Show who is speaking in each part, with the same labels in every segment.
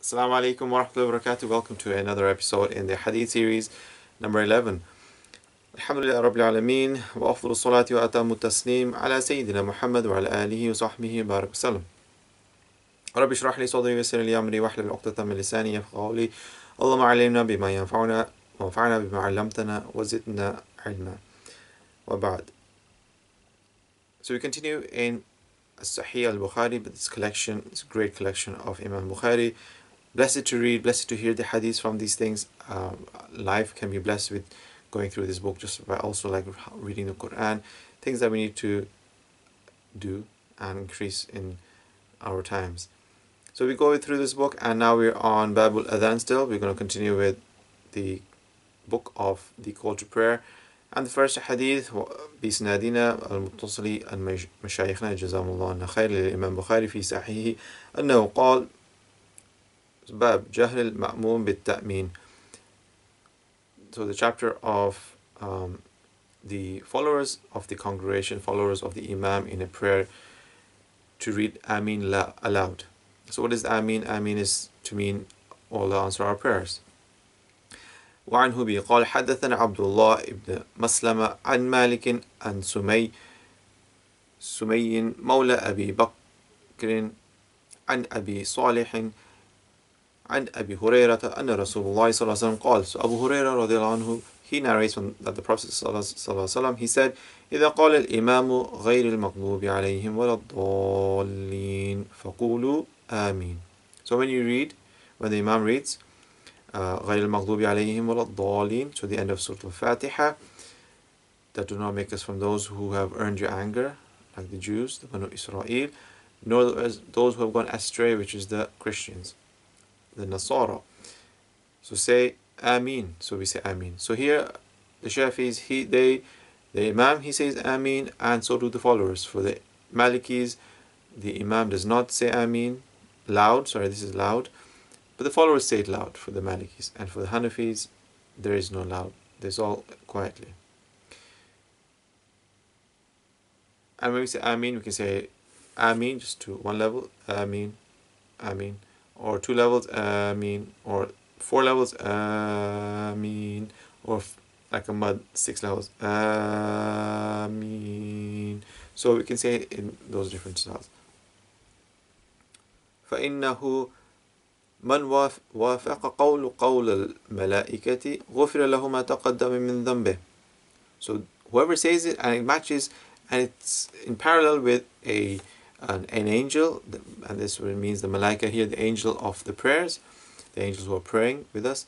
Speaker 1: Assalamu alaikum wa rahmatullahi wa barakatuh. Welcome to another episode in the Hadith series, number 11. Alhamdulillah Rabbil Alameen, wa afdalu salati wa atamu taslim ala Sayyidina Muhammad wa ala alihi wa sahbihi wa barak wa sallam. Rabbi shrah li sadri wa yassir li amri wa hlul 'uqdatan min lisani yafqahu qawli. Allahumma 'allimna bima yanfa'una wa anfa'na bima 'allamtana wa zidna 'ilma. Wa ba'd. So we continue in Saheeh alBukhari, but this collection is a great collection of Imam Bukhari. Blessed to read, blessed to hear the hadiths from these things. Life can be blessed with going through this book just by also like reading the Quran, things that we need to do and increase in our times. So we go through this book, and now we're on Book of Adhan still. We're going to continue with the book of the call to prayer. And the first hadith, بإسنادنا المتصل عن مشايخنا جزاهم الله عنا خير للإمام بخاري في صحيحه أنه قال باب جهل المأموم بالتأمين. So the chapter of the followers of the congregation, followers of the Imam in a prayer, to read Ameen aloud. So what is Ameen? Ameen is to mean Allah answer our prayers. وعنه به قال حدثنا عبد الله ابن مسلمة عن مالك عن سمي مولى أبي بكر عن أبي صالح عن أبي هريرة أن رسول الله صلى الله عليه وسلم قال. So Abu Hurairah رضي الله عنه, he narrates that the Prophet صلى الله عليه وسلم, he said, إذا قال الإمام غير المغضوب عليهم ولا الضالين فقولوا آمين. So when the Imam reads غير المغضوب عليهم ولا الضالين, to the end of Surah Al-Fatiha, that do not make us from those who have earned your anger, like the Jews, the Banu Israel, nor those who have gone astray, which is the Christians, the Nasara. So say Ameen. So we say Ameen. So here the Shafis, the Imam, he says Ameen, and so do the followers. For the Malikis, the Imam does not say Ameen loud. Sorry, this is loud. But the followers say it loud for the Malikis. And for the Hanafis, there is no loud. There's all quietly. And when we say Ameen, we can say Ameen just to one level, Ameen, Ameen. Or 2 levels, Ameen. Or 4 levels, Ameen. Or like a mud, 6 levels, Ameen. So we can say it in those different styles. فَإِنَّهُ من وافق قول الملائكة غفر له ما تقدم من ذنبه. So whoever says it and it matches and it's in parallel with an angel, and this means the malaika here, the angel of the prayers, the angels who are praying with us.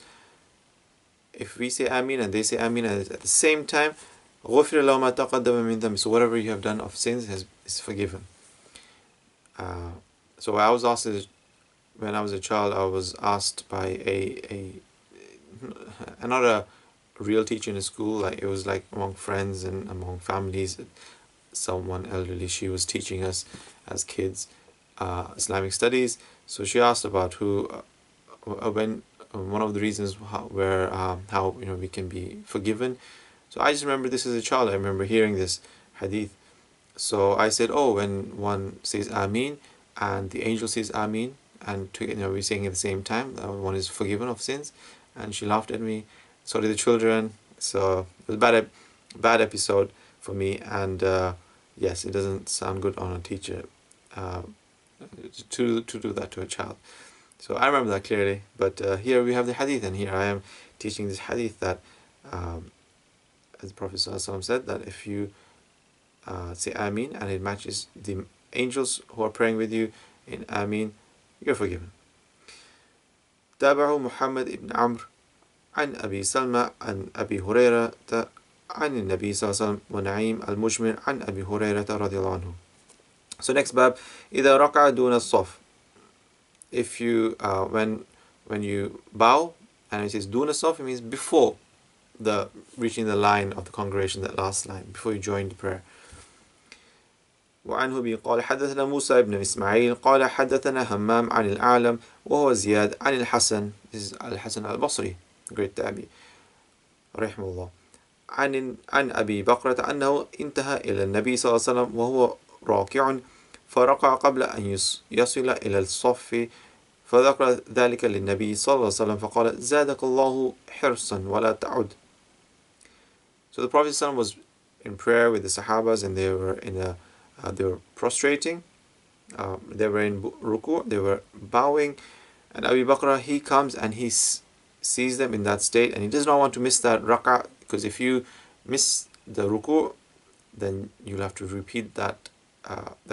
Speaker 1: If we say Ameen and they say Ameen at the same time, غفر له ما تقدم من ذنبه. So whatever you have done of sins is forgiven. So I was asked, when I was a child, I was asked by not a real teacher in a school, like it was like among friends and among families, someone elderly, she was teaching us as kids Islamic studies. So she asked about when one of the reasons how we can be forgiven. So I just remember this as a child. I remember hearing this hadith. So I said, when one says Ameen and the angel says Ameen, and we're saying at the same time, one is forgiven of sins. And she laughed at me. So did the children. So it was a bad episode for me. And yes, it doesn't sound good on a teacher to do that to a child. So I remember that clearly. But here we have the hadith, and here I am teaching this hadith that, as the Prophet ﷺ said, that if you say Ameen and it matches the angels who are praying with you in Ameen, you're forgiven. تابعه محمد ibn Amr عن أبي سلمة عن أبي هريرة عن النبي صلى الله عليه وسلم ونعيم المجمر عن أبي هريرة رضي الله عنه. So next bab, إذا ركع دون الصف. If you when you bow and it says دون الصف, it means before reaching the line of the congregation, that last line, before you join the prayer. وعنه به قال حدثنا موسى بن إسماعيل قال حدثنا همام عن الأعلم وهو زياد عن الحسن, this is الحسن البصري, great tabi رحمه الله, عن أبي بكرة أنه انتهى إلى النبي صلى الله عليه وسلم وهو راكع فركع قبل أن يصل إلى الصف فذكر ذلك للنبي صلى الله عليه وسلم فقال زادك الله حرصا ولا تعد. So the Prophet ﷺ was in prayer with the Sahabas, and they were they were prostrating, they were in ruku, they were bowing, and Abu Bakr, he comes and he sees them in that state, and he does not want to miss that rak'ah, because if you miss the ruku, then you'll have to repeat that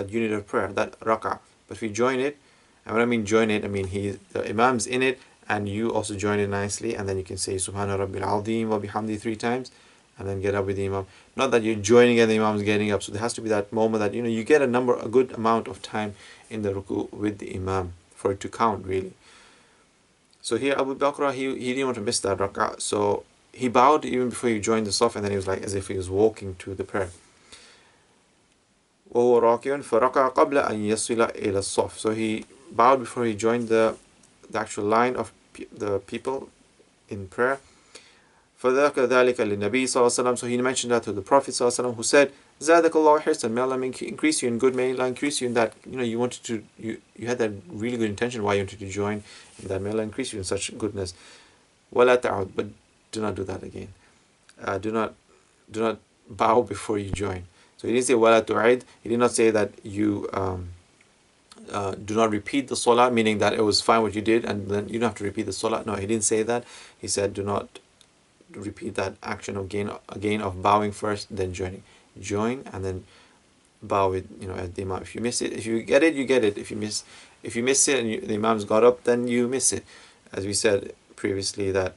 Speaker 1: unit of prayer, that rak'ah. But if you join it, and when I mean join it, I mean the Imam's in it, and you also join it nicely, and then you can say Subhana Rabbil Azim wa bihamdi 3 times, and then get up with the Imam. Not that you're joining and the Imam's getting up. So there has to be that moment that you get a good amount of time in the ruku with the Imam for it to count, really. So here Abu Bakr, he didn't want to miss that rak'ah, so he bowed even before he joined the saf, and then he was like as if he was walking to the prayer. وهو راكع فركع قبل أن يصل إلى الصف. So he bowed before he joined the actual line of the people in prayer. فذكر ذلك للنبي صلى الله عليه وسلم. So he mentioned that to the Prophet صلى الله عليه وسلم, who said زادك الله حرصا, may Allah increase you in good, may Allah increase you in that you wanted to, you had that really good intention why you wanted to join in that, may Allah increase you in such goodness. ولا تعود, but do not do that again. Do not bow before you join. So he didn't say ولا تعيد. He did not say that you do not repeat the salah, meaning that it was fine what you did and then you don't have to repeat the salah. No, he didn't say that. He said do not repeat that action again of bowing first, then joining. Join and then bow with at the Imam. If you miss it, if you get it, you get it. If you miss it and the Imam's got up, then you miss it. As we said previously, that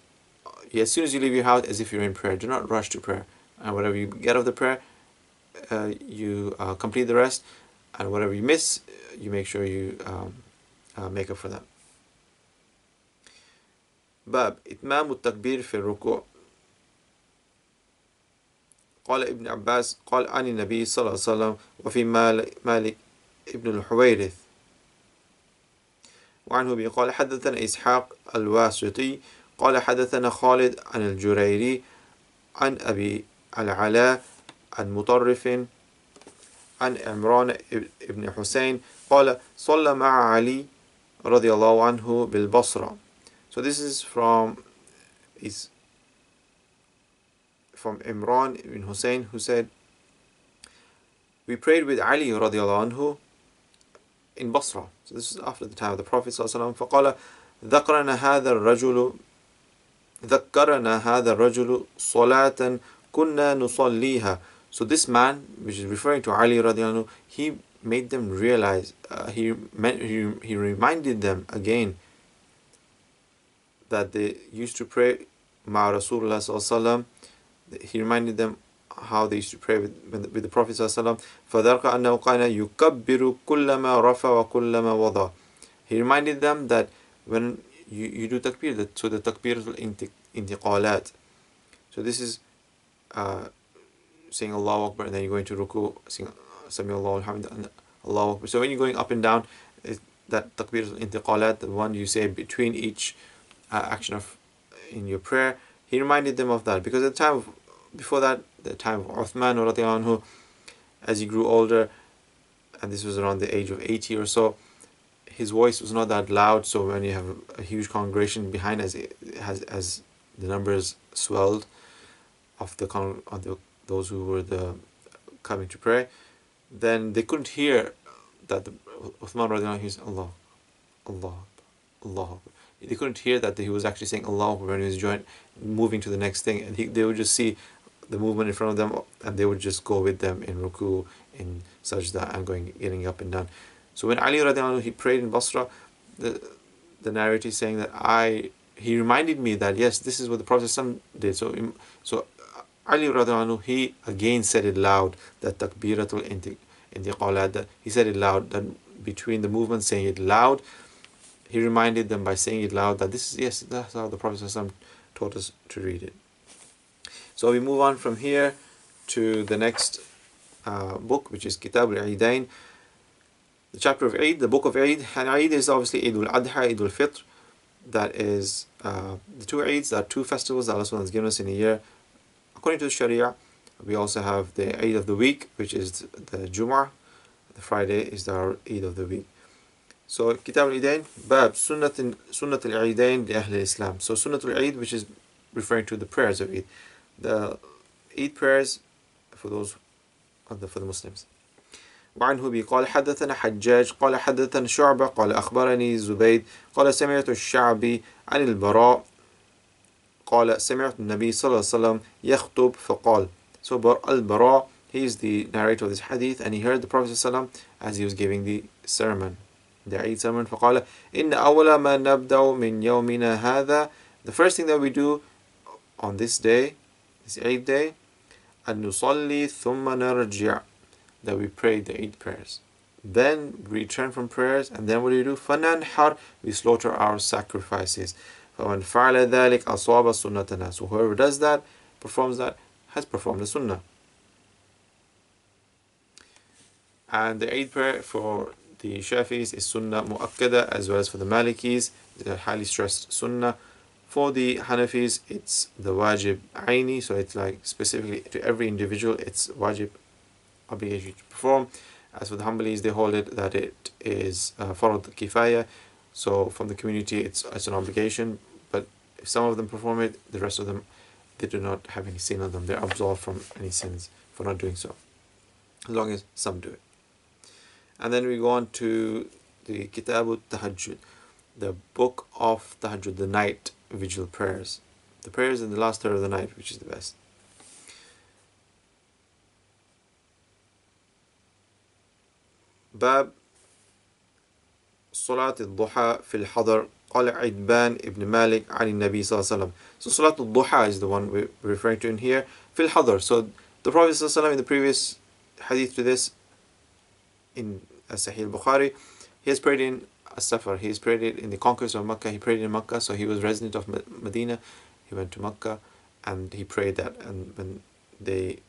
Speaker 1: as soon as you leave your house, as if you're in prayer, do not rush to prayer. And whatever you get of the prayer, you complete the rest, and whatever you miss, you make sure you make up for that. باب إتمام التكبير في الركوع. قال ابن عباس قال عن النبي صلى الله عليه وسلم وفي مالك ابن الحويرث وعنه به قال حدثنا إسحاق الواسطي قال حدثنا خالد عن الجريري عن أبي العلاء عن مطرف عن عمران ابن حسين قال صلى مع علي رضي الله عنه بالبصرة. So this is from Imran ibn Hussein, who said, we prayed with Ali radiallahu anhu in Basra. So this is after the time of the Prophet sallallahu alaihi wasallam. فقال ذكرنا هذا الرجل صلاة كنا نصليها. So this man, which is referring to Ali radiallahu anhu, he made them realize, he reminded them again that they used to pray مع رسول الله صلى الله عليه وسلم. He reminded them how they used to pray with the Prophet ﷺ. فَذَرْقَ أَنَّهُ كَانَ يُكَبِّرُ كُلَّمَا رَفَى وَكُلَّمَا وَضَى. He reminded them that when you do takbir, so the takbiratul intiqalat. So this is saying Allahu Akbar, and then you go into ruku, saying Sami Allahu alhamd, and Allahu Akbar. So when you're going up and down, that takbiratul intiqalat, the one you say between each action in your prayer, he reminded them of that, because at the time before that, the time of Uthman radiallahu anhu, as he grew older, and this was around the age of 80 or so, his voice was not that loud. So when you have a huge congregation behind, as the numbers swelled of those who were coming to pray, then they couldn't hear that Uthman radiallahu anhu is Allah, Allah, Allah. They couldn't hear that he was actually saying Allah when he was moving to the next thing, and they would just see the movement in front of them, and they would just go with them in ruku, in sajda, and getting up and down. So when Ali radiallahu anhu, he prayed in Basra, the narrator is saying that he reminded me that yes, this is what the Prophet did. So Ali radiallahu anhu, he again said it loud, that takbiratul intiqalat, that he said it loud, that between the movements, saying it loud, he reminded them by saying it loud that that's how the Prophet ﷺ taught us to read it. So we move on from here to the next book, which is Kitab al-Eidain, the chapter of Eid, the book of Eid. And Eid is obviously Eid al-Adha, Eid al-Fitr. That is the two Eids, that are two festivals that Allah has given us in a year. According to the Sharia, we also have the Eid of the week, which is the Jum'ah. The Friday is our Eid of the week. So Kitab al-Eidain, Bab Sunnat al-Eidain li Ahl Islam. So Sunnat al-Eid, which is referring to the prayers of Eid. The Eid prayers for those for the Muslims. وعنه بي قال حدثنا حجاج قال حدثنا شعبة قال أخبرني زبيد قال سمعت الشعبي عن البراء قال سمعت النبي صلى الله عليه وسلم يخطب فقال. So al-Bara, he is the narrator of this hadith, and he heard the Prophet صلى الله عليه وسلم as he was giving the sermon, the Eid sermon. فقال إن أول ما نبدأ من يومنا هذا, the first thing that we do on this day, this Eid day, أن نصلي ثم نرجع, that we pray the Eid prayers. Then we return from prayers, and then what do? فننحر, we slaughter our sacrifices. فمن فعل ذلك أصاب سنتنا. So whoever does that, performs that, has performed the sunnah. And the Eid prayer for the Shafis is sunnah mu'akkada, as well as for the Malikis, the highly stressed sunnah. For the Hanafis, it's the wajib aini, so it's like specifically to every individual, it's wajib, obligation to perform. As for the Hanbalis, they hold it that it is farad kifaya, so from the community it's an obligation, but if some of them perform it, the rest of them, they do not have any sin on them, they're absolved from any sins for not doing so, as long as some do it. And then we go on to the Kitab al-Tahajjud, the Book of Tahajjud, the night vigil prayers, the prayers in the last third of the night, which is the best. باب صلاة الضحى في الحضر قال عتبان ibn Malik عن النبي صلى الله عليه وسلم. So صلاة الضحى is the one we're referring to in here. في الحضر. So the Prophet صلى الله عليه وسلم, in the previous hadith to this, in Saheeh alBukhari, he has prayed in As-Safar. He has prayed it in the conquest of Makkah. He prayed in Makkah, so he was resident of Medina. He went to Makkah and he prayed that, and when they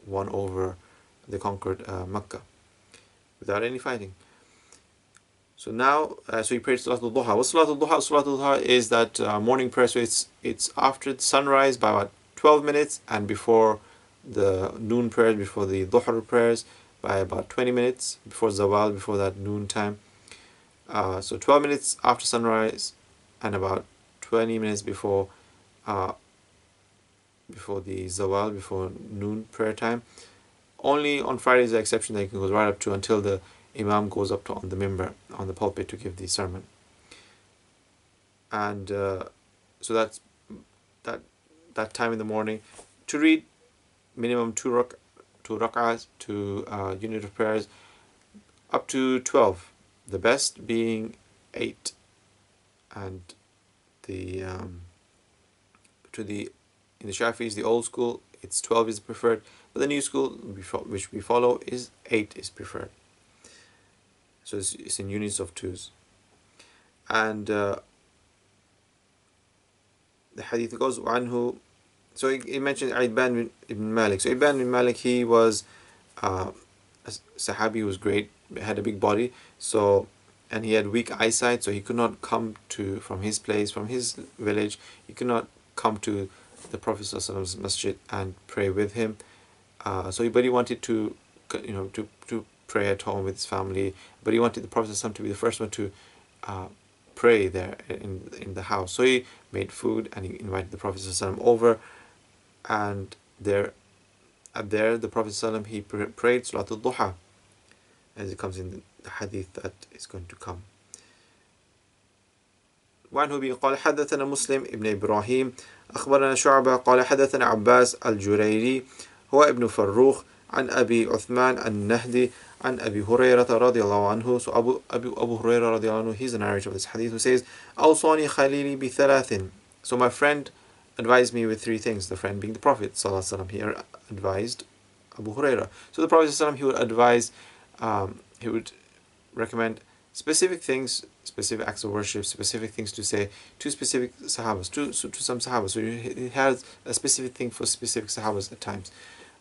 Speaker 1: won over, they conquered Makkah without any fighting. So now, so he prayed Salatul Duha. What's Salatul Duha? Salatul Duha is that morning prayer. So it's after the sunrise by about 12 minutes, and before the noon prayers, before the Dhuhr prayers, by about 20 minutes, before Zawal, before that noon time. So 12 minutes after sunrise, and about 20 minutes before the Zawal, before noon prayer time. Only on Friday is the exception that you can go right up to until the Imam goes up to on the mimbar, on the pulpit, to give the sermon. And so that's that time in the morning to read minimum two rak'ahs, two unit of prayers, up to 12. The best being 8, and in the Shafis, the old school, it's 12 is preferred, but the new school, which we follow, is 8 is preferred. So it's in units of 2s. And the hadith goes anhu. So he mentioned Eids ibn Malik. So Eids ibn Malik, he was a Sahabi, was great, had a big body, so, and he had weak eyesight, so he could not come from his place, from his village, he could not come to the Prophet ﷺ's masjid and pray with him. But he wanted to pray at home with his family, but he wanted the Prophet ﷺ to be the first one to pray there in the house. So he made food and he invited the Prophet ﷺ over, and there the Prophet ﷺ, he prayed Salatul Duha, as it comes in the hadith that is going to come. وعنه بي قال حدثنا مسلم ابن إبراهيم أخبرنا شعبة قال حدثنا عباس الجريري هو ابن فروخ عن أبي عثمان النهدي عن أبي هريرة رضي الله عنه. So Abu Hurairah رضي الله عنه, he's the narrator of this hadith, who says أوصاني خليلي بثلاث. So my friend advised me with 3 things. The friend being the Prophet ﷺ, he advised Abu Hurairah. So the Prophet ﷺ, he would advise, he would recommend specific things, specific acts of worship, specific things to say to specific Sahabas, to some Sahabas. So he has a specific thing for specific Sahabas at times.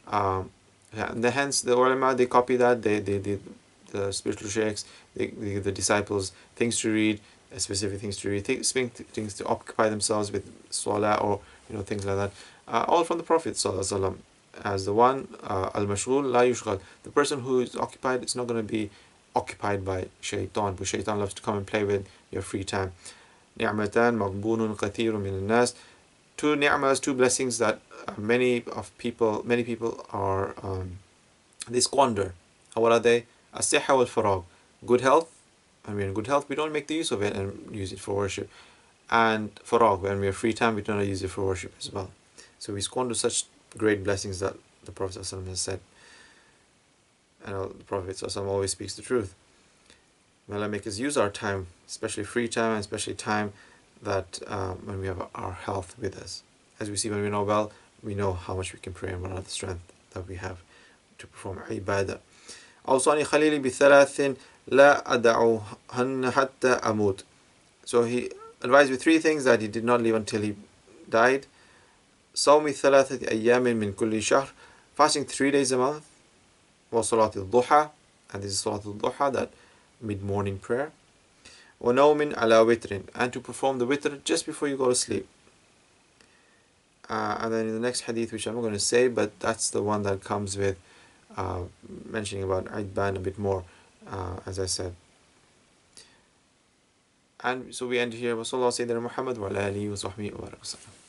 Speaker 1: And hence the ulama, they copy that, the spiritual sheikhs, the disciples, things to read, specific things to read, things to occupy themselves with salah, or things like that, all from the Prophet ﷺ, as the one al-mashghul la yushghal, the person who is occupied, it's not going to be occupied by shaitan, because shaitan loves to come and play with your free time. نعمتان مغبون كثير من الناس. Two ni'mas, two blessings that many people are they squander. What are they? As-sihha wal farag. Good health. When we're in good health, we don't make the use of it and use it for worship. And farag, when we're free time, we don't use it for worship as well. So we squander such great blessings that the Prophet ﷺ has said. And the Prophet ﷺ always speaks the truth. May Allah make us use our time, especially free time, and especially time that when we have our health with us. As we see, when we know well, we know how much we can pray and what are the strength that we have to perform ibadah. أوصاني خليلي بثلاث لا أدعوهن حتى أموت. So he advised with three things that he did not leave until he died. صوم ثلاثة أيام من كل شهر, fasting 3 days a month. وصلاة الضحى, and this is صلاة الضحى, that mid-morning prayer. وَنَوْمٍ عَلَى وِتْرٍ, and to perform the witr just before you go to sleep. And then in the next hadith, which I'm not going to say, but that's the one that comes with mentioning about Eid a bit more, as I said. And so we end here. وَصَلَّى اللَّهُ عَلَى سَيِّدِنَا مُحَمَّدٍ وَعَلَى آلِهِ وَصَحْبِهِ وَبَارَكَ وسلم.